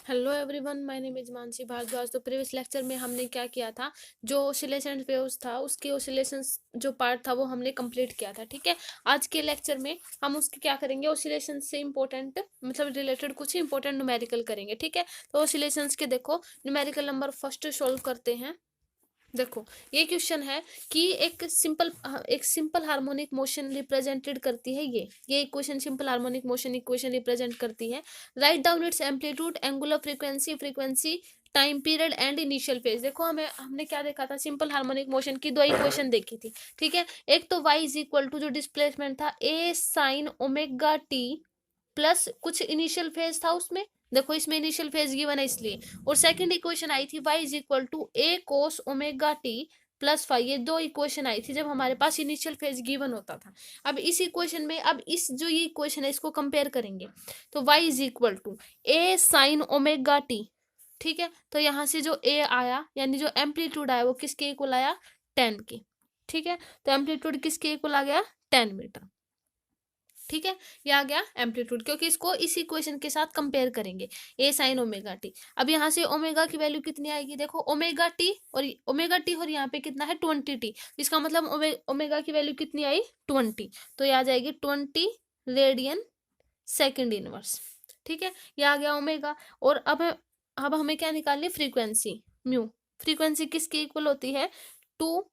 Hello everyone, my name is Mansi Bhardwaj. तो previous lecture में हमने क्या किया था, जो ओसिलेशन वेव्स था उसके ओसिलेशंस जो पार्ट था वो हमने कंप्लीट किया था। ठीक है, आज के लेक्चर में हम उसके क्या करेंगे, ओसिलेशन से इंपॉर्टेंट मतलब रिलेटेड कुछ इंपॉर्टेंट न्यूमेरिकल करेंगे। ठीक है, तो ओसिलेशंस के देखो न्यूमेरिकल नंबर फर्स्ट सोल्व करते हैं। देखो, ये क्वेश्चन है कि एक सिंपल हार्मोनिक मोशन रिप्रेजेंटेड करती है। ये equation simple harmonic motion equation represent करती है। Write down it's amplitude, angular frequency, frequency, time period and initial phase. देखो, हमने क्या देखा था, सिंपल हार्मोनिक मोशन की दो इक्वेशन देखी थी। ठीक है, एक तो y इज इक्वल टू जो डिस्प्लेसमेंट था a sign omega T plus कुछ इनिशियल फेज था उसमें। देखो, इसमें इनिशियल फेज गिवन है इसलिए। और सेकंड इक्वेशन आई थी y is equal to A cos omega T plus five. ये दो इक्वेशन आई थी जब हमारे पास इनिशियल फेज गिवन होता था। अब इस इक्वेशन में, अब इस जो ये इक्वेशन है इसको कंपेयर करेंगे तो y is equal to A sine omega T. ठीक है, तो यहाँ से जो a आया यानी जो एम्पलीट्यूड आया वो किसके इक्वल आया, 10 के। ठीक है, तो एम्पलीट्यूड किसके इक्वल आ गया, 10 मीटर। ठीक है, ये आ गया एम्पलीट्यूड, क्योंकि इसको इस इक्वेशन के साथ कंपेयर करेंगे, ए साइन ओमेगा टी। अब यहाँ से ओमेगा की वैल्यू कितनी आएगी, देखो ओमेगा टी और यहाँ पे कितना है 20 टी। इसका मतलब ओमेगा की वैल्यू कितनी आई, 20। तो ये आ जाएगी 20 रेडियन सेकेंड इनवर्स। ठीक है, ये आ गया ओमेगा। और अब हमें क्या निकालनी, फ्रीक्वेंसी म्यू। फ्रीक्वेंसी किसके इक्वल होती है, 2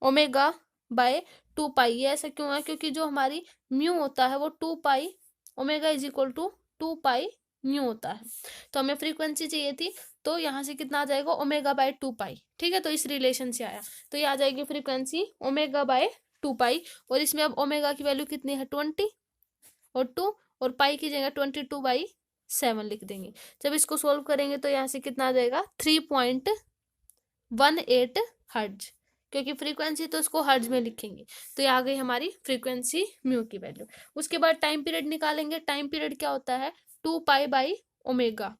ओमेगा/2 पाई। ये ऐसा क्यों है, क्योंकि जो हमारी म्यू होता है वो 2 pi, omega is equal to 2 pi mu होता है। तो हमें फ्रीक्वेंसी चाहिए थी, तो यहाँ से कितना आ जाएगा, ओमेगा/2 पाई। ठीक है, तो इस रिलेशन से आया, तो ये आ जाएगी फ्रीक्वेंसी ओमेगा/2 पाई। और इसमें अब ओमेगा की वैल्यू कितनी है, 20 और 2, और पाई की जगह 22/7 लिख देंगे। जब इसको सोल्व करेंगे तो यहाँ से कितना आ जाएगा, 3.18 हर्ट्ज, क्योंकि फ्रीक्वेंसी तो इसको हर्ट्ज में लिखेंगे। तो ये आ गई हमारी फ्रीक्वेंसी म्यू की वैल्यू। उसके बाद टाइम पीरियड निकालेंगे। टाइम पीरियड क्या होता है, 2 पाई/ओमेगा।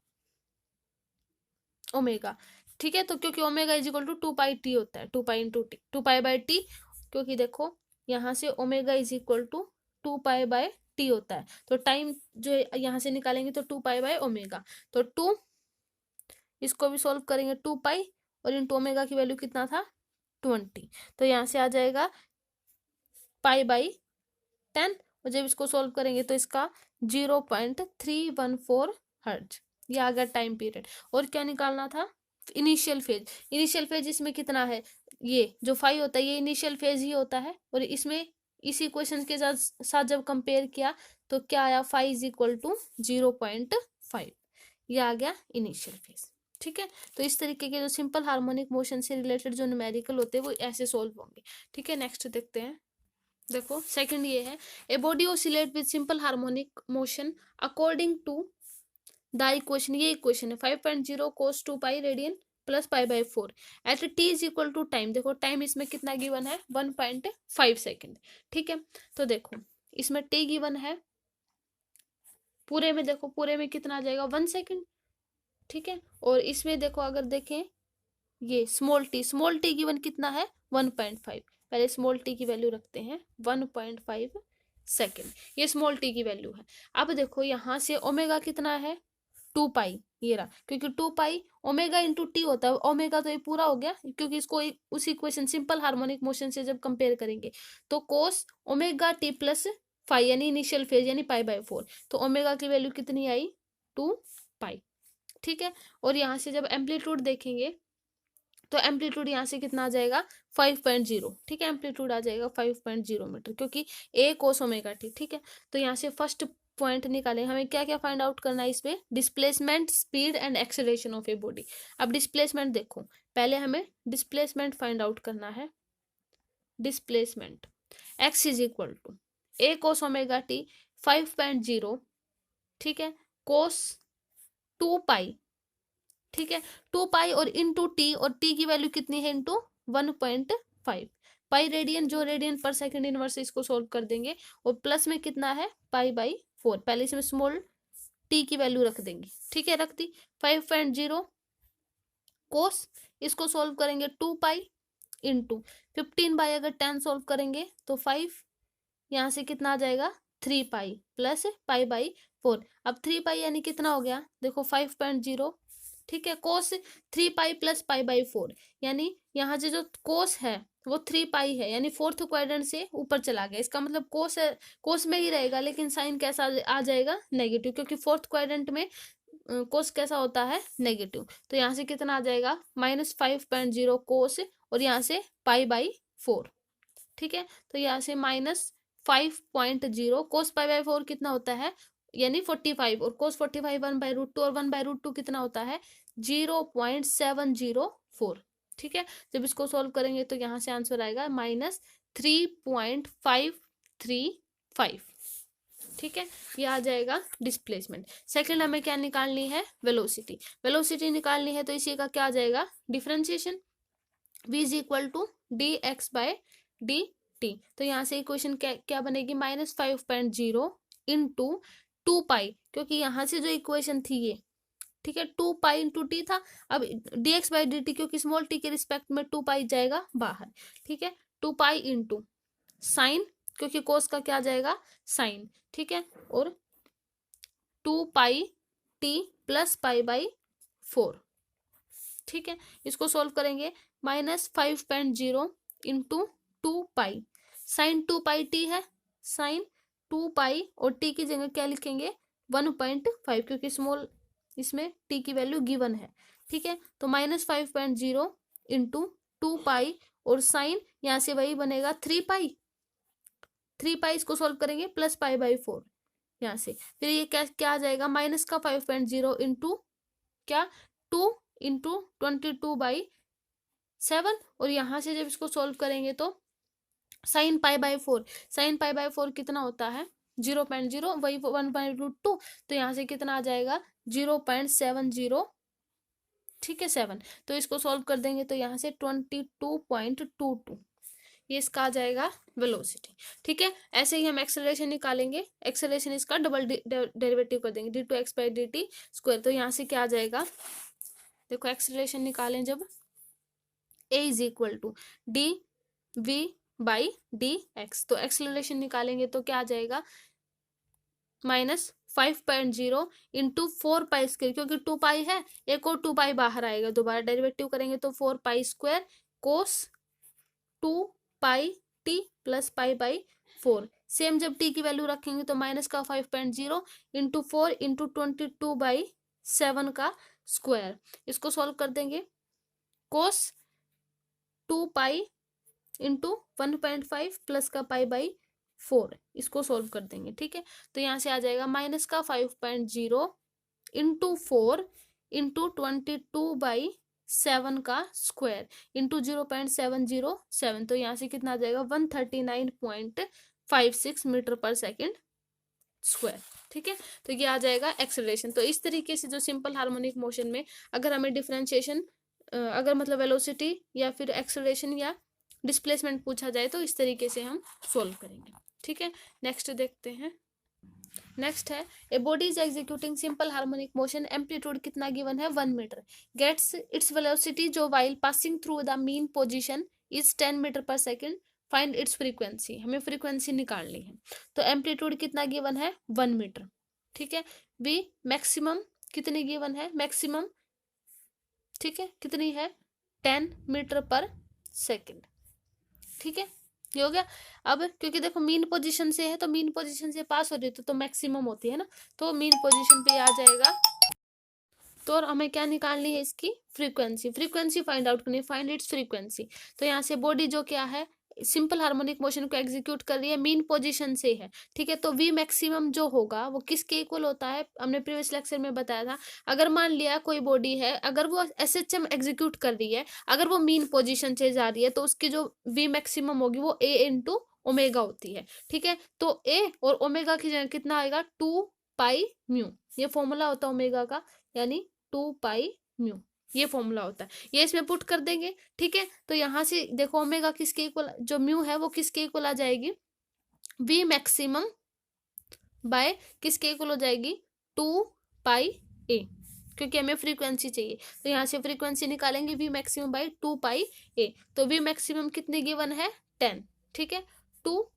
ओमेगा, ठीक है, तो क्योंकि omega is equal to 2 pi T होता है, 2 पाई इंटू टी, 2 पाई/टी। क्योंकि देखो यहाँ से ओमेगा इज इक्वल टू 2 पाई/टी होता है, तो टाइम जो यहाँ से निकालेंगे तो 2 पाई/ओमेगा। तो 2, इसको भी सोल्व करेंगे, 2 पाई और इंटू ओमेगा की वैल्यू कितना था, 20। तो यहाँ से आ जाएगा पाई/10। और जब इसको सोल्व करेंगे तो इसका 0.314 हर्ट्ज। ये आ गया टाइम पीरियड। और क्या निकालना था, इनिशियल फेज। इनिशियल फेज इसमें कितना है, ये जो 5 होता है ये इनिशियल फेज ही होता है। और इसमें इसी क्वेश्चन के साथ जब कंपेयर किया तो क्या आया, 5 = 0.5। ये आ गया इनिशियल फेज। ठीक है, तो इस तरीके के जो सिंपल हार्मोनिक मोशन से रिलेटेड जो न्यूमेरिकल होते हैं वो ऐसे सोल्व होंगे। ठीक है, नेक्स्ट देखते हैं। देखो, सेकंड ये है, a body oscillate with simple harmonic motion according to the equation. ये इक्वेशन है 5.0 cos 2 पाई रेडियन प्लस पाई/4 at T is equal to time. देखो, टाइम इसमें कितना गिवन है, 1.5 सेकेंड। ठीक है, तो देखो इसमें टी गिवन है, पूरे में देखो, पूरे में कितना आ जाएगा, 1 सेकेंड। ठीक है, और इसमें देखो अगर देखें, ये स्मॉल टी गिवन कितना है, 1.5। पहले स्मॉल टी की वैल्यू रखते हैं 1.5 सेकेंड, ये स्मॉल टी की वैल्यू है। अब देखो यहाँ से ओमेगा कितना है, 2 पाई, ये रहा, क्योंकि 2 पाई ओमेगा इंटू टी होता है। ओमेगा तो ये पूरा हो गया, क्योंकि इसको उस इक्वेशन सिंपल हार्मोनिक मोशन से जब कंपेयर करेंगे तो कोस ओमेगा टी प्लस फाइव यानी इनिशियल फेज यानी पाई/4। तो ओमेगा की वैल्यू कितनी आई, 2 पाई। ठीक है, और यहाँ से जब एम्पलीट्यूड देखेंगे तो एम्पलीट्यूड यहाँ से कितना आ जाएगा, 5.0। ठीक है, एम्पलीट्यूड आ जाएगा 5.0 मीटर, क्योंकि ए कोस ओमेगा टी। ठीक है, तो यहाँ से फर्स्ट पॉइंट निकाले, हमें क्या क्या फाइंड आउट करना है, इसमें displacement, speed and acceleration of a body. अब डिस्प्लेसमेंट देखो, पहले हमें डिस्प्लेसमेंट फाइंड आउट करना है। Displacement X is equal to A cos omega T 5.0, ठीक है, कोस 2 पाई। ठीक है, 2 पाई और इंटू टी, और टी की वैल्यू कितनी है, इंटू 1.5 पाई रेडियन, जो रेडियन पर सेकंड इनवर्स, इसको सोल्व कर देंगे। और प्लस में कितना है, पाई/4। पहले इसमें स्मॉल टी की वैल्यू रख देंगे। ठीक है, रख दी। 5.0 कोस, इसको सोल्व करेंगे 2 पाई इंटू 15/10 सोल्व करेंगे तो 5, यहाँ से कितना आ जाएगा, 3 पाई प्लस पाई/4। 4। अब 3 पाई यानी कितना हो गया, देखो 5.0, ठीक है। कोस 3 पाई प्लस पाई बाई 4, यानी यहाँ से जो कोस है वो 3 पाई है, यानी फोर्थ क्वाड्रेंट से ऊपर चला गया। इसका मतलब कोस है, कोस में ही रहेगा, लेकिन साइन कैसा आ जाएगा, नेगेटिव, क्योंकि फोर्थ क्वाड्रेंट में कोस कैसा होता है, नेगेटिव। तो यहाँ से कितना आ जाएगा, -5.0 कोस, और यहाँ से पाई बाई 4, ठीक है। तो यहाँ से -5.0 कोस पाई बाई 4 कितना होता है, यानी 45, और कोस 45 1/√2, और 1/√2 कितना होता है, 0.704, ठीक है। जब इसको सॉल्व करेंगे तो यहाँ से आंसर आएगा -3.535, ठीक है। ये आ जाएगा डिस्प्लेसमेंट। सेकंड हमें क्या निकालनी है, वेलोसिटी। वेलोसिटी निकालनी है तो इसी का क्या आ जाएगा, differentiation, v is equal to dx/dt। तो यहाँ से इक्वेशन क्या बनेगी, -5.0 इंटू 2 पाई, क्योंकि यहाँ से जो इक्वेशन थी ये, ठीक है, 2 पाई इंटू टी था। अब dx/dt, क्योंकि स्मॉल टी के रिस्पेक्ट में 2 पाई जाएगा बाहर, ठीक है। 2 पाई इंटू साइन, क्योंकि कोस का क्या जाएगा, साइन, ठीक है, और 2 pi T plus pi by 4, ठीक है। इसको सोल्व करेंगे, -5.0 इंटू 2 पाई, साइन 2 पाई टी है, साइन 2 पाई, और टी की जगह क्या लिखेंगे, 1.5, क्योंकि स्मॉल इसमें टी की वैल्यू गिवन है, ठीक है। तो -5.0 इंटू 2 पाई, और साइन यहाँ से वही बनेगा 3 पाई, 3 पाई इसको सोल्व करेंगे, प्लस पाई बाई 4 यहाँ से। फिर ये क्या आ जाएगा, माइनस का 5.0 इंटू क्या, 2 इंटू 22/7, और यहाँ से जब इसको सोल्व करेंगे तो sine pi by 4, sine pi by 4 कितना होता है, 0.0, वही 1/√2, तो यहाँ से कितना आ जाएगा, 0.70, ठीक है, 7। तो इसको सोल्व कर देंगे तो यहाँ से 22.22, ये इसका आ जाएगा वेलोसिटी, ठीक है। ऐसे ही हम एक्सेलरेशन निकालेंगे, एक्सेलरेशन इसका डबल डेरिवेटिव कर देंगे, d2x/dt²। तो यहाँ से क्या आ जाएगा, देखो एक्सेलरेशन निकालें जब, a is equal to dv/dx, तो एक्सेलरेशन निकालेंगे तो क्या आ जाएगा, -5.0 इंटू 4 पाई स्क्वायर, क्योंकि 2 पाई है, एक और 2 पाई बाहर आएगा, दोबारा डेरिवेटिव करेंगे तो 4 pi square cos 2 pi T plus pi by 4। Same जब टी की वैल्यू रखेंगे तो माइनस का 5.0 इंटू 4 इंटू 22/7 का स्क्वायर, इसको सॉल्व कर देंगे, कोस 2 पाई इंटू 1.5 प्लस का पाई बाई 4, इसको सॉल्व कर देंगे, ठीक है। तो यहाँ से आ जाएगा माइनस का 5.0 इंटू 4 इंटू 22/7 का स्क्वायर इंटू 0.707, तो यहाँ से कितना आ जाएगा, 139.56 मीटर पर सेकेंड स्क्वायर, ठीक है। तो ये आ जाएगा एक्सेलरेशन। तो इस तरीके से जो सिंपल हार्मोनिक मोशन में अगर हमें डिफरेंशिएशन, अगर मतलब वेलोसिटी या फिर एक्सेलरेशन या डिस्प्लेसमेंट पूछा जाए तो इस तरीके से हम सोल्व करेंगे, ठीक है। नेक्स्ट देखते हैं, नेक्स्ट है, a body is executing simple harmonic motion, amplitude कितना गिवन है, 1 मीटर, गेट्स इट्स वेलोसिटी जो while passing through the mean position is 10 metre per second, find its frequency, हमें फ्रीक्वेंसी निकालनी है। तो एम्पलीट्यूड कितना गिवन है, 1 मीटर, ठीक है। वी मैक्सिमम कितनी गिवन है, मैक्सिमम, ठीक है, कितनी है, 10 मीटर पर सेकेंड, ठीक है, ये हो गया। अब क्योंकि देखो मीन पोजीशन से है, तो मीन पोजीशन से पास हो रही तो मैक्सिमम होती है ना, तो मीन पोजीशन पे आ जाएगा। तो और हमें क्या निकालनी है, इसकी फ्रीक्वेंसी, फ्रीक्वेंसी फाइंड आउट करनी, फाइंड इट्स फ्रीक्वेंसी। तो यहाँ से बॉडी जो क्या है, सिंपल हार्मोनिक मोशन को एग्जीक्यूट कर रही है, मीन पोजीशन से है, ठीक है। तो वी मैक्सिमम जो होगा वो किसके इक्वल होता है, हमने प्रीवियस लेक्चर में बताया था। अगर मान लिया कोई बॉडी है, अगर वो एसएचएम एग्जीक्यूट कर रही है, अगर वो मीन पोजीशन से जा रही है, तो उसकी जो वी मैक्सिमम होगी वो ए इंटू ओमेगा होती है, ठीक है। तो ए और ओमेगा की जगह कितना आएगा, 2 पाई म्यू, ये फॉर्मूला होता है ओमेगा का, यानी 2 पाई म्यू, ये फॉर्मूला होता है, ये इसमें पुट कर देंगे, ठीक है। तो यहाँ से देखो ओमेगा किसके इक्वल, जो म्यू है वो किसके इक्वल आ जाएगी, वी मैक्सिमम बाय किसके इक्वल हो जाएगी, 2 पाई ए, क्योंकि हमें फ्रीक्वेंसी चाहिए। तो यहाँ से फ्रीक्वेंसी निकालेंगे, वी मैक्सिमम बाय 2 पाई ए। तो वी मैक्सिमम कितने गिवन है, 10, ठीक है। 2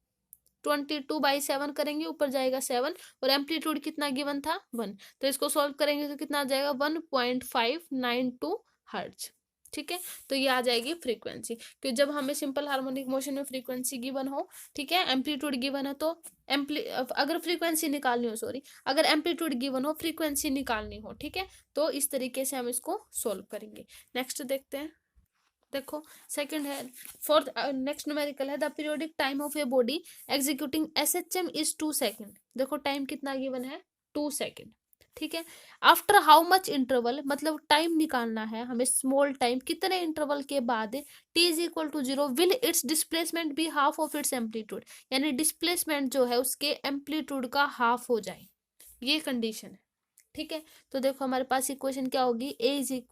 22/7 करेंगे, ऊपर जाएगा 7, और एम्पलीट्यूड कितना गिवन था 1, तो इसको सॉल्व करेंगे तो कितना आ जाएगा 1.592 हर्ट्ज। ठीक है, तो ये आ जाएगी फ्रीक्वेंसी। कि जब हमें सिंपल हार्मोनिक मोशन में फ्रीक्वेंसी गिवन हो, ठीक है, एम्पलीट्यूड गिवन है, तो अगर फ्रीक्वेंसी निकालनी हो, सॉरी, अगर एम्पलीट्यूड गिवन हो फ्रीक्वेंसी निकालनी हो, ठीक है, तो इस तरीके से हम इसको सोल्व करेंगे। नेक्स्ट देखते हैं। देखो सेकंड है, फोर्थ नेक्स्ट न्यूमेरिकल है, the periodic time of a body executing SHM is 2 second. देखो टाइम कितना गिवन है 2 सेकंड। ठीक है, आफ्टर हाउ मच इंटरवल, मतलब टाइम निकालना है हमें, स्मॉल टाइम, कितने इंटरवल के बाद T is equal to 0 will its displacement be half of its amplitude, यानी डिस्प्लेसमेंट जो है उसके एम्पलीट्यूड का हाफ हो जाए, ये कंडीशन है। ठीक है, तो देखो हमारे पास इक्वेशन क्या होगी,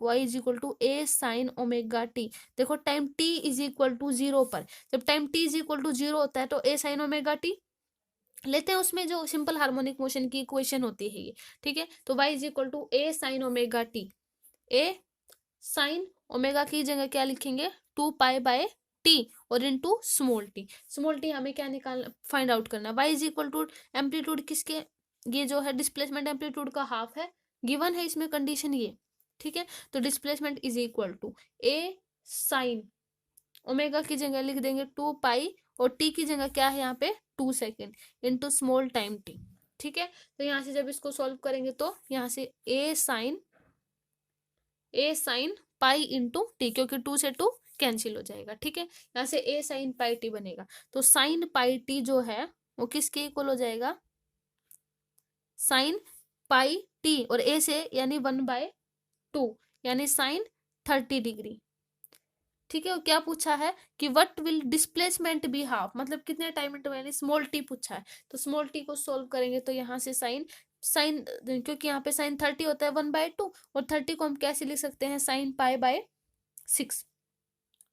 Y is equal to A sine omega T. देखो time T is equal to 0 पर, जब time T is equal to 0 होता है तो ए साइन ओमेगा टी लेते हैं, उसमें जो सिंपल हार्मोनिक मोशन की इक्वेशन होती है ये। ठीक है, तो y is equal to A sine omega T, A sine omega की जगह क्या लिखेंगे 2 पाई/t और इनटू स्मॉल टी हमें क्या निकालना, फाइंड आउट करना, y is equal to amplitude किसके, ये जो है डिस्प्लेसमेंट एम्पलीट्यूड का हाफ है, गिवन है इसमें कंडीशन ये। ठीक है, तो displacement is equal to A sine omega की जगह लिख देंगे 2 पाई, और टी की जगह क्या है यहाँ पे 2 second, into small time T. ठीक है, तो यहाँ से जब इसको सॉल्व करेंगे तो यहाँ से ए साइन पाई इंटू टी, क्योंकि 2 से 2 कैंसिल हो जाएगा। ठीक है, यहाँ से ए साइन पाई टी बनेगा, तो साइन पाई टी जो है वो किसके इक्वल हो जाएगा, साइन पाई टी, और ए से यानी 1/2, यानी साइन 30 डिग्री। ठीक है, और क्या पूछा है कि what will displacement be half, मतलब कितने टाइम इंटरवल, यानी स्मॉल टी पूछा है, तो स्मॉल टी को सोल्व करेंगे तो यहाँ से साइन साइन क्योंकि यहाँ पे साइन 30 होता है 1/2, और 30 को हम कैसे लिख सकते हैं, साइन पाई/6।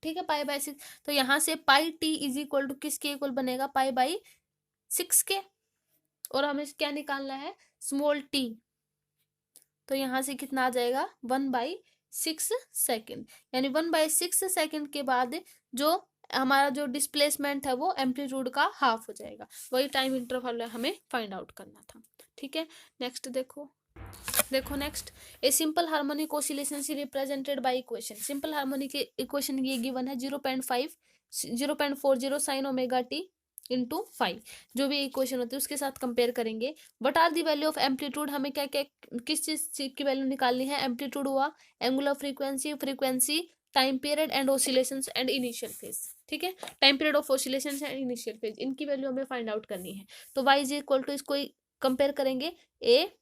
ठीक है, पाई/6, तो यहाँ से pi T is equal to किसके इक्वल बनेगा, पाई/6 के, और हमें क्या निकालना है स्मॉल टी, तो यहाँ से कितना आ जाएगा 1/6 सेकेंड, यानी 1/6 सेकेंड के बाद जो हमारा जो डिस्प्लेसमेंट है वो एम्पलीट्यूड का हाफ हो जाएगा, वही टाइम इंटरवल हमें फाइंड आउट करना था। ठीक है, नेक्स्ट देखो next, a simple harmonic oscillation से represented by equation, simple harmonic equation ये गिवन है 0.40 साइन ओमेगा टी इंटू 5, जो भी इक्वेशन होती है उसके साथ कंपेयर करेंगे। What are the value of amplitude, हमें क्या क्या किस चीज की वैल्यू निकालनी है, एम्पलीट्यूड हुआ, angular frequency, time period and oscillations and initial phase. ठीक है, time period of oscillations and initial phase, इनकी वैल्यू हमें फाइंड आउट करनी है। तो y इज इक्वल टू, इसको कंपेयर करेंगे ए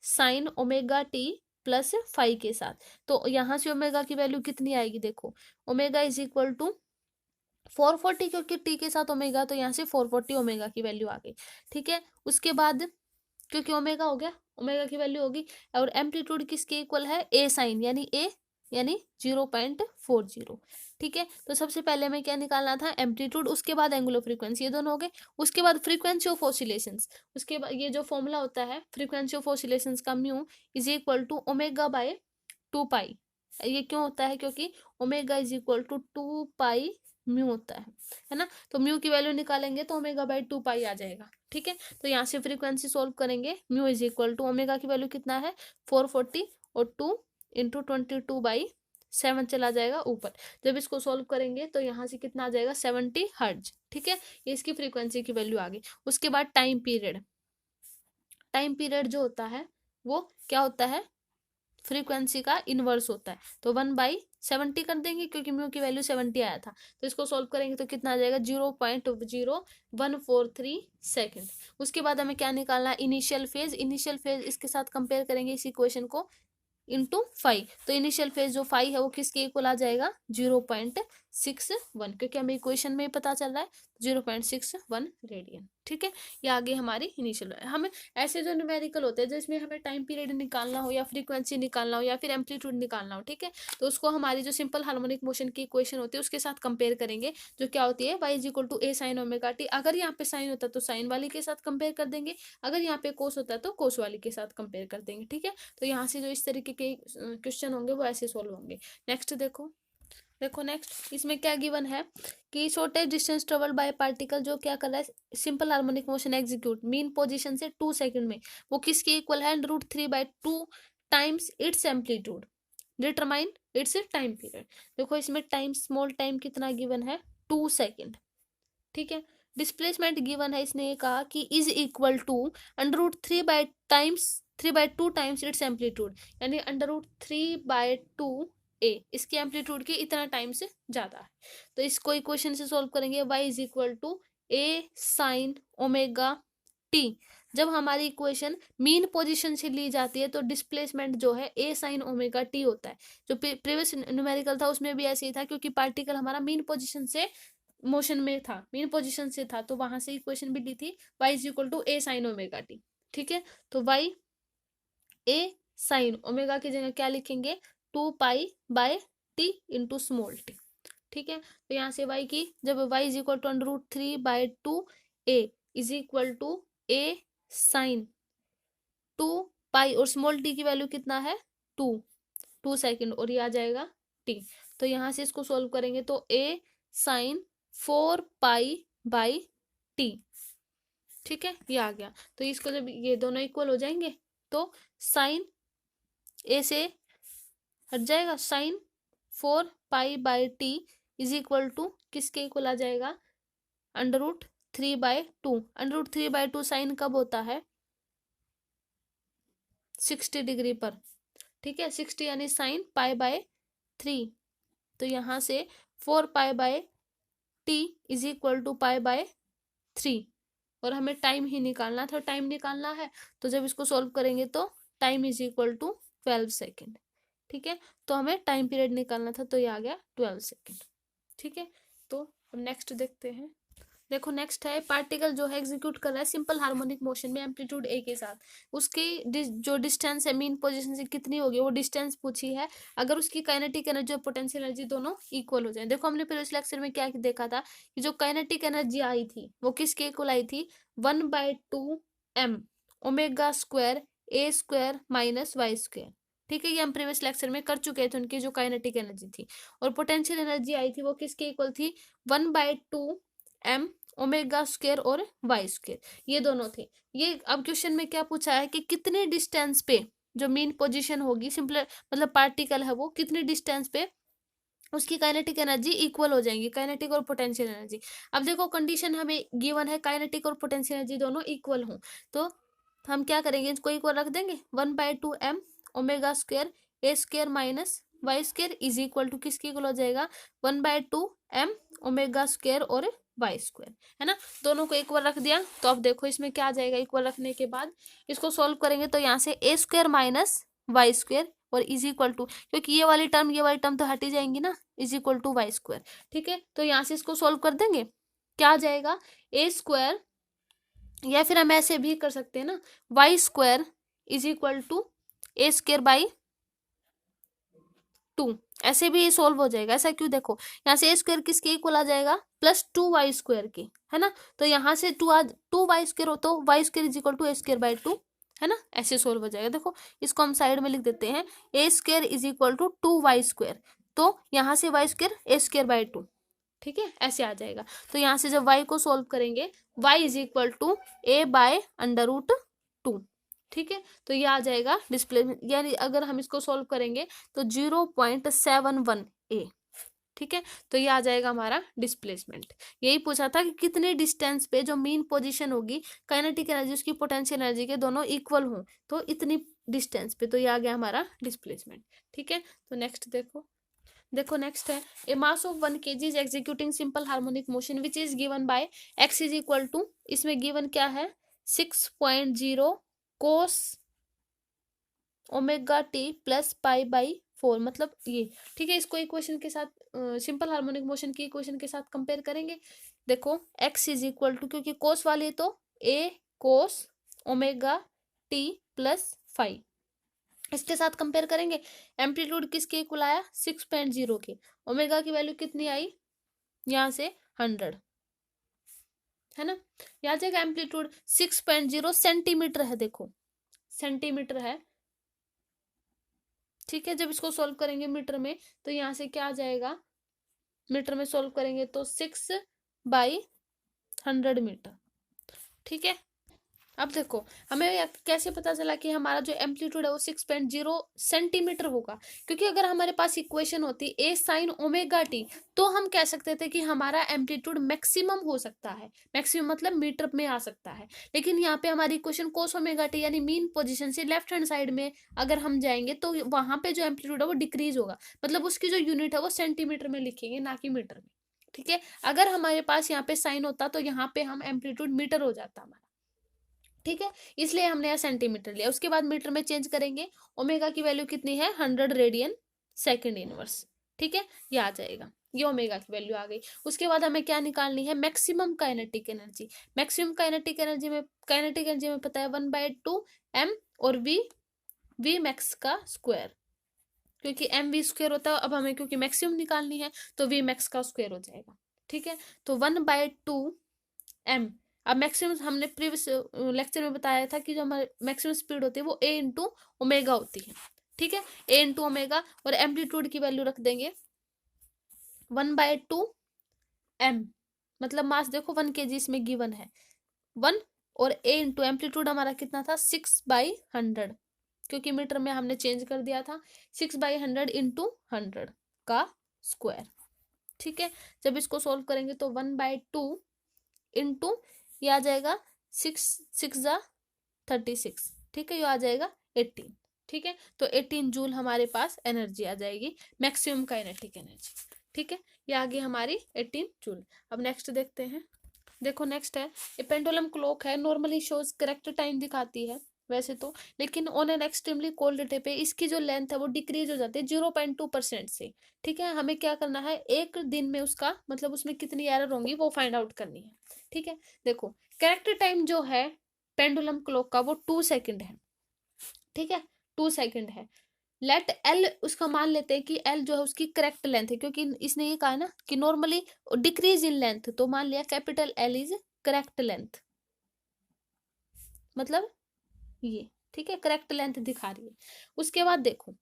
साइन ओमेगा टी प्लस 5 के साथ, तो यहाँ से ओमेगा की वैल्यू कितनी आएगी, देखो ओमेगा इज इक्वल टू 440, क्योंकि टी के साथ ओमेगा, तो यहाँ से 440 ओमेगा की वैल्यू आ गई। ठीक है, उसके बाद क्योंकि ओमेगा हो गया, ओमेगा की वैल्यू होगी, और एम्पलीट्यूड किसके इक्वल है, ए साइन यानी 0.40। ठीक है, तो सबसे पहले हमें क्या निकालना था, एम्पलीट्यूड, उसके बाद एंगुलर फ्रीक्वेंसी, ये दोनों हो गए। उसके बाद फ्रीक्वेंसी ऑफ ऑसिलेशंस, उसके बाद ये जो फॉर्मूला होता है फ्रीक्वेंसी ऑफ ऑसिलेशंस का, mu is equal to omega pi. ये क्यों होता है, क्योंकि omega is equal to 2 pi mu होता है ना, तो म्यू की वैल्यू निकालेंगे तो ओमेगा/2 पाई आ जाएगा। ठीक है, तो यहाँ से फ्रीक्वेंसी सोल्व करेंगे, mu is equal to omega की वैल्यू कितना है 440, और 2 इंटू 22/7 चला जाएगा ऊपर। जब इसको सोल्व करेंगे तो यहाँ से कितना आ जाएगा 70 हर्ट्ज। ठीक है, ये इसकी फ्रीक्वेंसी की वैल्यू आ गई। उसके बाद टाइम पीरियड जो होता है वो क्या होता है, फ्रीक्वेंसी का इनवर्स होता है, तो 1/70 कर देंगे, क्योंकि म्यू की वैल्यू 70 आया था, तो इसको सोल्व करेंगे तो कितना आ जाएगा 0.0143 सेकेंड। उसके बाद हमें क्या निकालना है, इनिशियल फेज इसके साथ कंपेयर करेंगे इस इक्वेशन को, इंटू 5, तो इनिशियल फेज जो 5 है वो किसके इक्वल आ जाएगा 0.61, क्योंकि हमें इक्वेशन में पता चल रहा है 0.61 रेडियन। ठीक है, ये आगे हमारी इनिशियल, हमें ऐसे जो न्यूमेरिकल होते हैं जिसमें हमें टाइम पीरियड निकालना हो, या फ्रीक्वेंसी निकालना हो, या फिर एम्पलीट्यूड निकालना हो, ठीक है, तो उसको हमारी जो सिंपल हार्मोनिक मोशन की इक्वेशन होती है उसके साथ कंपेयर करेंगे, जो क्या होती है y is equal to A sine omega T. अगर यहाँ पे साइन होता है तो साइन वाली के साथ कंपेयर कर देंगे, अगर यहाँ पे कोस होता है तो कोस वाली के साथ कंपेयर कर देंगे। ठीक है, तो यहाँ से जो इस तरीके के क्वेश्चन होंगे वो ऐसे सोल्व होंगे। नेक्स्ट देखो, देखो नेक्स्ट इसमें क्या गिवन है कि shortest distance travel by particle जो क्या कर रहा है simple harmonic motion execute mean position से 2 सेकंड में, वो किसके इक्वल है, √3/2 times its amplitude, determine its time period. देखो इसमें टाइम स्मॉल टाइम कितना गिवन है, 2 सेकंड। ठीक है, डिस्प्लेसमेंट गिवन है, इसने ये कहा कि is equal to √3/2 times its amplitude, यानी √3/2 ए इसके एम्पलीट्यूड के इतना टाइम से ज्यादा है। तो इसको इक्वेशन से सॉल्व करेंगे, y is equal to A sine omega T. जब हमारी इक्वेशन मीन पोजीशन से ली जाती है तो डिस्प्लेसमेंट जो है ए साइन ओमेगा टी होता है। जो प्रीवियस न्यूमेरिकल था उसमें भी ऐसे ही था, क्योंकि पार्टिकल हमारा मीन पोजीशन से मोशन में था, मीन पोजीशन से था, तो वहां से इक्वेशन भी ली थी y is equal to A sine omega T. ठीक है, तो y ए साइन ओमेगा की जगह क्या लिखेंगे, 2π/t इंटू स्मॉल टी। ठीक है, तो यहाँ से y की जब y is equal to √3/2 A is equal to A sine 2π और स्मॉल टी की वैल्यू कितना है 2 सेकेंड, और ये आ जाएगा t। तो यहाँ से इसको सोल्व करेंगे तो a साइन 4π/t। ठीक है, ये आ गया। तो इसको जब ये दोनों इक्वल हो जाएंगे तो साइन ए से हट जाएगा, sine 4π/t is equal to किसके इक्वल आ जाएगा, √3/2। √3/2 साइन कब होता है, 60 डिग्री पर। ठीक है, 60 यानी साइन π/3। तो यहाँ से 4π/t इज इक्वल टू π/3, और हमें टाइम ही निकालना था, टाइम निकालना है तो जब इसको सॉल्व करेंगे तो time is equal to 12 second. ठीक है, तो हमें टाइम पीरियड निकालना था, तो ये आ गया 12 सेकेंड। ठीक है, तो नेक्स्ट देखते हैं। देखो नेक्स्ट है पार्टिकल जो है एग्जीक्यूट कर रहा है सिंपल हार्मोनिक मोशन में एम्पलीट्यूड ए के साथ, उसकी जो डिस्टेंस है मीन पोजीशन से कितनी होगी वो डिस्टेंस पूछी है। अगर उसकी काइनेटिक एनर्जी और पोटेंशियल एनर्जी दोनों इक्वल हो जाए। देखो हमने प्रीवियस लेक्चर में क्या देखा था कि जो काइनेटिक एनर्जी आई थी वो किसके इक्वल आई थी, 1/2m omega square A square minus Y square. ठीक है, ये हम प्रीवियस लेक्चर में कर चुके थे, उनकी जो काइनेटिक एनर्जी थी। और पोटेंशियल एनर्जी आई थी वो किसके इक्वल थी, 1/2m ओमेगा स्क्वायर और वाई स्क्वायर, ये दोनों थे। ये अब क्वेश्चन में क्या पूछा है कि कितने डिस्टेंस पे जो मीन पोजीशन होगी, सिंपल मतलब पार्टिकल है वो कितनी डिस्टेंस पे उसकी काइनेटिक एनर्जी इक्वल हो जाएंगी, काइनेटिक और पोटेंशियल एनर्जी। अब देखो कंडीशन हमें गिवन है काइनेटिक और पोटेंशियल एनर्जी दोनों इक्वल हों, तो हम क्या करेंगे, इसको इक्वल रख देंगे, 1/2m omega square A square minus Y square is equal to किसके इक्वल हो जाएगा, 1/2m ओमेगा स्क्वायर और वाई स्क्वायर, है ना। दोनों को इक्वल रख दिया, तो अब देखो इसमें क्या आ जाएगा, इक्वल रखने के बाद इसको सॉल्व करेंगे तो यहाँ से A square minus Y square और इज इक्वल टू, क्योंकि ये वाली टर्म तो हट ही जाएंगी ना, is equal to Y square. ठीक है, तो यहाँ से इसको सॉल्व कर देंगे, क्या आ जाएगा, ए स्क्वायर, या फिर हम ऐसे भी कर सकते हैं ना, Y square is equal to A square by 2, ऐसे भी ये सोल्व हो जाएगा। ऐसा क्यों, देखो यहाँ से ए स्क्वायर किसके इक्वल आ जाएगा, +2y स्क्वायर के, है ना। तो यहाँ से 2y स्क्वायर हो तो y square is equal to A square by 2, है ना, ऐसे सोल्व हो जाएगा। देखो इसको हम साइड में लिख देते हैं, A square is equal to 2y square, तो यहाँ से y square A square by 2। ठीक है, ऐसे आ जाएगा। तो यहाँ से जब y को सोल्व करेंगे y is equal to a by √2। ठीक है, तो ये आ जाएगा डिस्प्लेसमेंट, यानी अगर हम इसको सोल्व करेंगे तो 0.71 ए। ठीक है, तो ये आ जाएगा हमारा डिस्प्लेसमेंट। यही पूछा था कि कितने डिस्टेंस पे जो मीन पोजीशन होगी काइनेटिक एनर्जी उसकी पोटेंशियल एनर्जी के दोनों इक्वल हो, तो इतनी डिस्टेंस पे, तो ये आ गया हमारा डिस्प्लेसमेंट। ठीक है, तो नेक्स्ट देखो नेक्स्ट है, a mass of 1 kg is executing simple harmonic motion which is given by x is equal to, इसमें गिवन क्या है, 6.0 कोस ओमेगा टी प्लस π/4, मतलब ये। ठीक है, इसको इक्वेशन के साथ सिंपल हार्मोनिक मोशन की इक्वेशन के साथ कंपेयर करेंगे। देखो x इज इक्वल टू, क्योंकि कोस वाली है तो a cos omega T plus 5, इसके साथ कंपेयर करेंगे। एम्पलीट्यूड किसके इक्वल आया, 6.0 के, ओमेगा की वैल्यू कितनी आई, यहाँ से 100, है ना। यहाँ जाएगा एम्पलीट्यूड 6.0 सेंटीमीटर है, देखो सेंटीमीटर है। ठीक है, जब इसको सॉल्व करेंगे मीटर में तो यहाँ से क्या आ जाएगा, मीटर में सोल्व करेंगे तो 6/100 मीटर। ठीक है, अब देखो हमें कैसे पता चला कि हमारा जो एम्पलीट्यूड है वो 6.0 सेंटीमीटर होगा, क्योंकि अगर हमारे पास इक्वेशन होती ए साइन ओमेगा टी तो हम कह सकते थे कि हमारा एम्पलीट्यूड मैक्सिमम हो सकता है, मैक्सिमम मतलब मीटर में आ सकता है। लेकिन यहाँ पे हमारी इक्वेशन कोस ओमेगा टी यानी मीन पोजीशन से लेफ्ट हैंड साइड में अगर हम जाएंगे तो वहां पे जो एम्पलीट्यूड है वो डिक्रीज होगा, मतलब उसकी जो यूनिट है वो सेंटीमीटर में लिखेंगे ना कि मीटर में। ठीक है, अगर हमारे पास यहाँ पे साइन होता तो यहाँ पे हम एम्पलीट्यूड मीटर हो जाता हमारा। ठीक है, इसलिए हमने यहाँ सेंटीमीटर लिया। उसके बाद मीटर में चेंज करेंगे, ओमेगा की वैल्यू कितनी है 100 रेडियन सेकेंड इनवर्स। ठीक है, ये आ जाएगा, ये ओमेगा की वैल्यू आ गई। उसके बाद हमें क्या निकालनी है, maximum kinetic energy. Maximum kinetic energy में पता है 1/2 m और वी मैक्स का स्क्वायर, क्योंकि एम वी स्क्वायर होता है। अब हमें क्योंकि मैक्सिमम निकालनी है तो वी मैक्स का स्क्वायर हो जाएगा। ठीक है, तो 1/2 m। अब मैक्सिमम हमने प्रीवियस लेक्चर में बताया था कि जो हमारे मैक्सिमम स्पीड होती है वो ए इंटू ओमेगा होती है। ठीक है, ए इंटू ओमेगा, और एम्पलीट्यूड की वैल्यू रख देंगे 1/2 m, मतलब मास देखो 1 kg इसमें गिवन है 1, और ए इंटू एम्पलीट्यूड हमारा कितना था 6/100, क्योंकि मीटर में हमने चेंज कर दिया था। 6/100 इंटू 100 का स्क्वायर। ठीक है, जब इसको सोल्व करेंगे तो 1/2 इंटू ये आ जाएगा 6×6 = 36। ठीक है, ये आ जाएगा 18। ठीक है, तो 18 जूल हमारे पास एनर्जी आ जाएगी, मैक्सिमम काइनेटिक एनर्जी। ठीक है, ये आ गई हमारी 18 जूल। अब नेक्स्ट देखते हैं। देखो नेक्स्ट है, ये पेंडुलम क्लॉक है, नॉर्मली शोज करेक्ट टाइम दिखाती है वैसे तो, लेकिन on an extremely cold day पे इसकी जो लेंथ है वो डिक्रीज हो जाती है 0.2% से। ठीक है, हमें क्या करना है, एक दिन में उसका मतलब उसमें कितनी एरर होंगी वो फाइंड आउट करनी है। ठीक है, देखो करेक्ट टाइम जो है पेंडुलम क्लॉक का वो 2 सेकंड है। ठीक है, 2 सेकंड है। लेट एल, उसका मान लेते हैं कि एल जो है उसकी करेक्ट लेंथ है, क्योंकि इसने ये कहा ना कि नॉर्मली डिक्रीज इन लेंथ, तो मान लिया capital L is correct length, मतलब ये। ठीक है, करेक्ट लेंथ दिखा रही है। उसके बाद देखो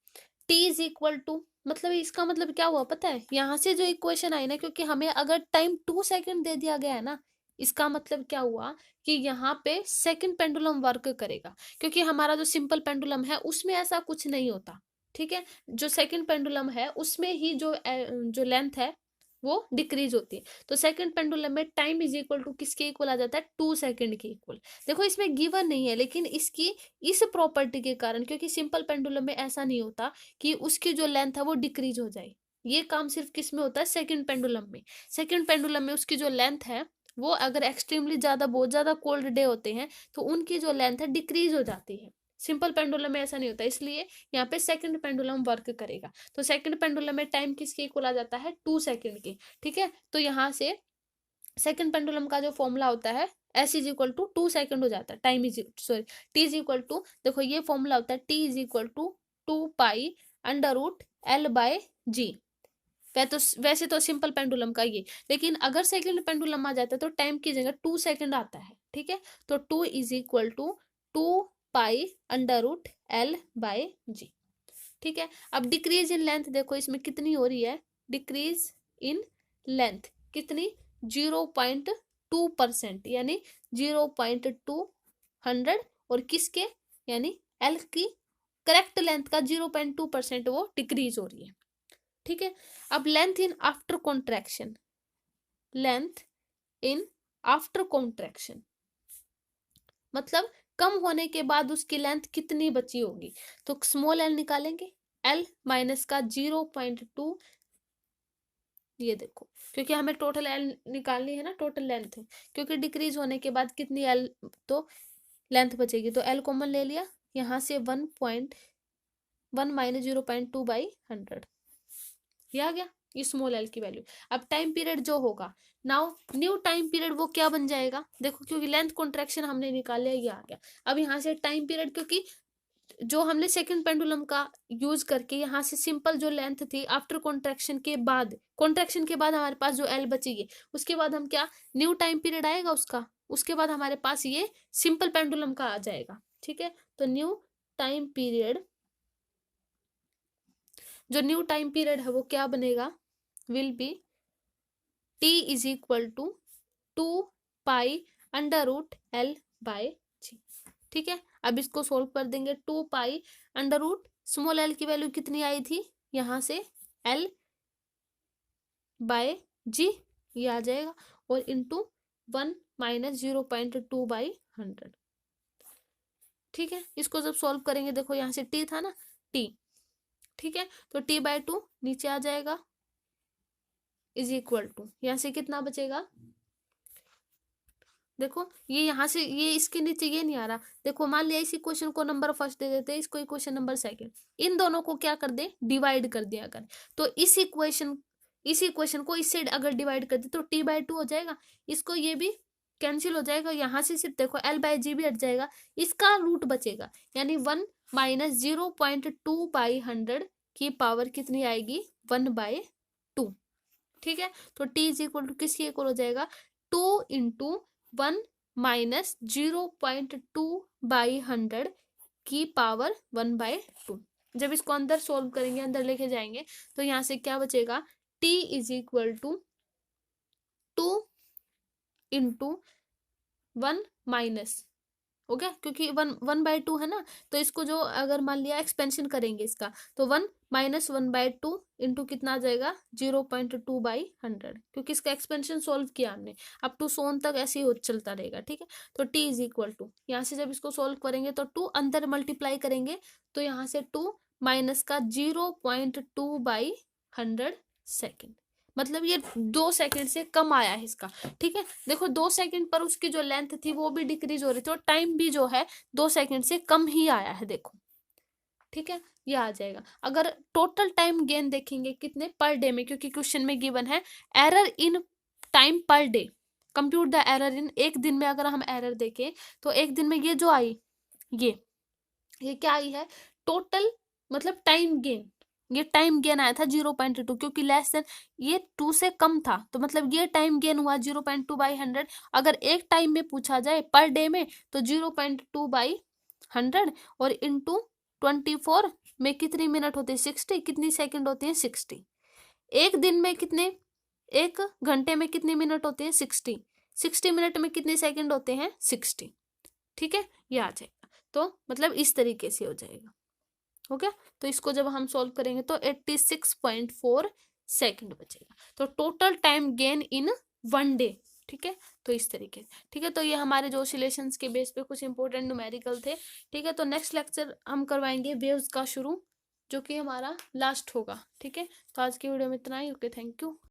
टी इज इक्वल टू, मतलब इसका मतलब क्या हुआ पता है, यहां से जो इक्वेशन आई ना, क्योंकि हमें अगर टाइम 2 सेकंड दे दिया गया है ना, इसका मतलब क्या हुआ कि यहाँ पे सेकंड पेंडुलम वर्क करेगा, क्योंकि हमारा जो सिंपल पेंडुलम है उसमें ऐसा कुछ नहीं होता। ठीक है, जो सेकंड पेंडुलम है उसमें ही जो लेंथ है वो डिक्रीज होती है। तो सेकंड पेंडुलम में टाइम इज इक्वल टू किसके इक्वल आ जाता है, 2 सेकंड के इक्वल। देखो इसमें गिवन नहीं है, लेकिन इसकी इस प्रॉपर्टी के कारण, क्योंकि सिंपल पेंडुलम में ऐसा नहीं होता कि उसकी जो लेंथ है वो डिक्रीज हो जाए, ये काम सिर्फ किस में होता है, सेकंड पेंडुलम में। सेकंड पेंडुलम में उसकी जो लेंथ है वो अगर एक्सट्रीमली ज्यादा बहुत ज्यादा कोल्ड डे होते हैं तो उनकी जो लेंथ है डिक्रीज हो जाती है। सिंपल पेंडुलम में ऐसा नहीं होता, इसलिए यहाँ पे सेकंड पेंडुलम वर्क करेगा। तो सेकंड पेंडुलम में टाइम किसके इक्वल आ जाता है, 2 सेकंड के। ठीक है, तो यहाँ से सेकंड पेंडुलम का जो फॉर्मूला होता है S is equal to 2 second हो जाता है, time is sorry T is equal to, देखो ये फॉर्मूला होता है T is equal to 2π√L/g। वैसे तो सिंपल पेंडुलम का ये, लेकिन अगर सेकंड पेंडुलम आ जाता है तो टाइम की जगह 2 सेकंड आता है। ठीक है, तो 2 इज इक्वल टू 2π√L/g। ठीक है, अब डिक्रीज इन लेंथ देखो इसमें कितनी हो रही है, डिक्रीज इन लेंथ कितनी, 0.2%, यानी 0.200, और किसके, यानी एल की करेक्ट लेंथ का 0.2% वो डिक्रीज हो रही है। ठीक है, अब length in after contraction, length in after contraction मतलब कम होने के बाद उसकी लेंथ कितनी बची होगी, तो स्मॉल एल निकालेंगे, एल माइनस का 0.2, ये देखो क्योंकि हमें टोटल एल निकालनी है ना, टोटल लेंथ है, क्योंकि डिक्रीज होने के बाद कितनी एल तो लेंथ बचेगी, तो एल कॉमन ले लिया, यहाँ से 1.1 माइनस 0.2/100, ये आ गया, ये स्मॉल एल की वैल्यू। अब टाइम पीरियड जो होगा, नाउ न्यू टाइम पीरियड वो क्या बन जाएगा, देखो क्योंकि लेंथ कॉन्ट्रैक्शन हमने निकाल लिया, ये आ गया। अब यहाँ से टाइम पीरियड, क्योंकि जो हमने सेकंड पेंडुलम का यूज करके यहाँ से सिंपल जो लेंथ थी आफ्टर कॉन्ट्रैक्शन के बाद, कॉन्ट्रैक्शन के बाद हमारे पास जो एल बचेगी, उसके बाद हम क्या, न्यू टाइम पीरियड आएगा उसका, उसके बाद हमारे पास ये सिंपल पेंडुलम का आ जाएगा। ठीक है, तो न्यू टाइम पीरियड, जो न्यू टाइम पीरियड है वो क्या बनेगा, will be t is equal to 2 pi under root L/G। ठीक है, अब इसको सोल्व कर देंगे। 2 pi under root, small l की वैल्यू कितनी आई थी यहाँ से, L/G ये आ जाएगा, और इंटू 1 माइनस 0.2/100। ठीक है, इसको जब सॉल्व करेंगे, देखो यहाँ से t था ना, t, ठीक है, तो t/2 नीचे आ जाएगा, इज इक्वल टू, यहाँ से कितना बचेगा, देखो ये यहाँ से, ये इसके नीचे ये नहीं आ रहा। देखो मान लिया इसी क्वेश्चन को नंबर फर्स्ट दे देते हैं, इसको इक्वेशन नंबर सेकंड, इन दोनों को क्या कर दे, डिवाइड कर दिया अगर, तो इस इक्वेशन को इस साइड अगर डिवाइड कर दे तो t/2 हो जाएगा, इसको ये भी कैंसिल हो जाएगा, यहाँ से सिर्फ देखो L/G भी हट जाएगा, इसका रूट बचेगा, यानी 1 माइनस 0.2/100 की पावर कितनी आएगी, 1/2। ठीक है, तो t इज इक्वल टू किसके इक्वल हो जाएगा, 2 इंटू 1 माइनस 0.2/100 की पावर 1/2। जब इसको अंदर सोल्व करेंगे, अंदर लेके जाएंगे, तो यहाँ से क्या बचेगा, t is equal to 2 into 1 minus, हो गया, क्योंकि 1/2 है ना, तो इसको जो अगर मान लिया एक्सपेंशन करेंगे इसका, तो 1 माइनस 1/2 इंटू कितना आ जाएगा, 0.2/100, क्योंकि इसका एक्सपेंशन सोल्व किया हमने, अप टू सोन तक ऐसे ही चलता रहेगा। ठीक है, तो t इज इक्वल टू, यहाँ से जब इसको सोल्व करेंगे तो 2 अंदर मल्टीप्लाई करेंगे, तो यहाँ से 2 माइनस का 0.2/100 सेकेंड, मतलब ये 2 सेकंड से कम आया है इसका। ठीक है, देखो 2 सेकंड पर उसकी जो लेंथ थी वो भी डिक्रीज हो रही थी, और टाइम भी जो है 2 सेकंड से कम ही आया है, देखो। ठीक है, ये आ जाएगा। अगर टोटल टाइम गेन देखेंगे कितने पर डे में, क्योंकि क्वेश्चन में गिवन है error in time per day, compute the error in, एक दिन में अगर हम एरर देखें तो एक दिन में ये जो आई, ये क्या आई है, टोटल मतलब टाइम गेन, ये टाइम गेन आया था 0.2, क्योंकि लेस देन, ये 2 से कम था, तो मतलब ये टाइम गेन हुआ 0.2/100। अगर एक टाइम में पूछा जाए पर डे में, तो 0.2/100 और इंटू 24 में कितनी मिनट होती है, 60, कितनी सेकंड होती है, 60। एक दिन में कितने, एक घंटे में कितनी मिनट होती है, 60 मिनट में कितने सेकंड होते हैं, 60। ठीक है, ये आ जाएगा, तो मतलब इस तरीके से हो जाएगा। हो गया, तो इसको जब हम सॉल्व करेंगे तो 86.4 सेकंड बचेगा, तो total time gain in 1 day. ठीक है, तो इस तरीके। ठीक है, तो ये हमारे जो ऑसिलेशंस के बेस पे कुछ इंपॉर्टेंट न्यूमेरिकल थे। ठीक है, तो नेक्स्ट लेक्चर हम करवाएंगे वेव्स का शुरू, जो कि हमारा लास्ट होगा। ठीक है, तो आज की वीडियो में इतना ही। Okay, thank you.